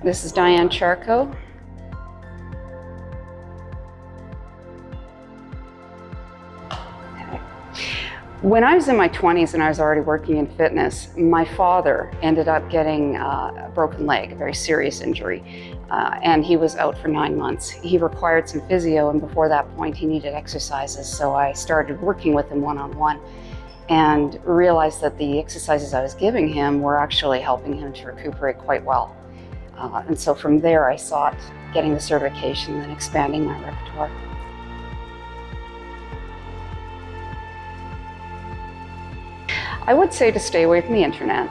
This is Diane Charcot. When I was in my 20s and I was already working in fitness, my father ended up getting a broken leg, a very serious injury, and he was out for 9 months. He required some physio, and before that point he needed exercises, so I started working with him one-on-one and realized that the exercises I was giving him were actually helping him to recuperate quite well. And so from there I sought getting the certification and expanding my repertoire. I would say to stay away from the internet.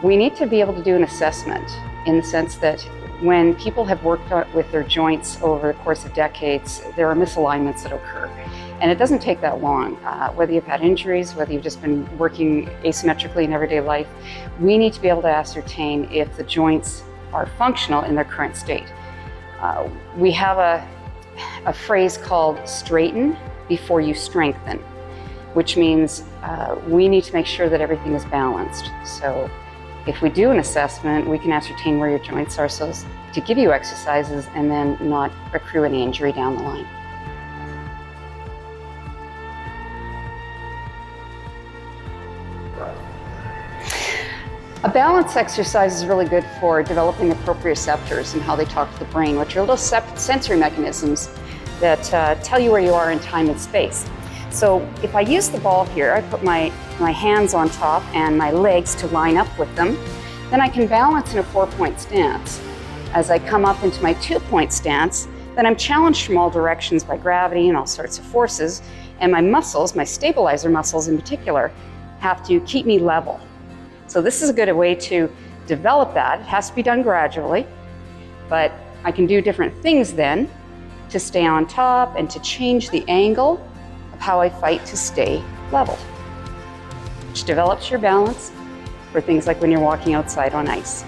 We need to be able to do an assessment in the sense that when people have worked with their joints over the course of decades, there are misalignments that occur. And it doesn't take that long. Whether you've had injuries, whether you've just been working asymmetrically in everyday life, we need to be able to ascertain if the joints are functional in their current state. We have a phrase called straighten before you strengthen, which means we need to make sure that everything is balanced. So if we do an assessment, we can ascertain where your joints are so as to give you exercises and then not accrue any injury down the line. A balance exercise is really good for developing the proprioceptors and how they talk to the brain, which are little sensory mechanisms that tell you where you are in time and space. So if I use the ball here, I put my hands on top and my legs to line up with them, then I can balance in a 4-point stance. As I come up into my 2-point stance, then I'm challenged from all directions by gravity and all sorts of forces, and my muscles, my stabilizer muscles in particular, have to keep me level. So this is a good way to develop that. It has to be done gradually, but I can do different things then to stay on top and to change the angle of how I fight to stay level, which develops your balance for things like when you're walking outside on ice.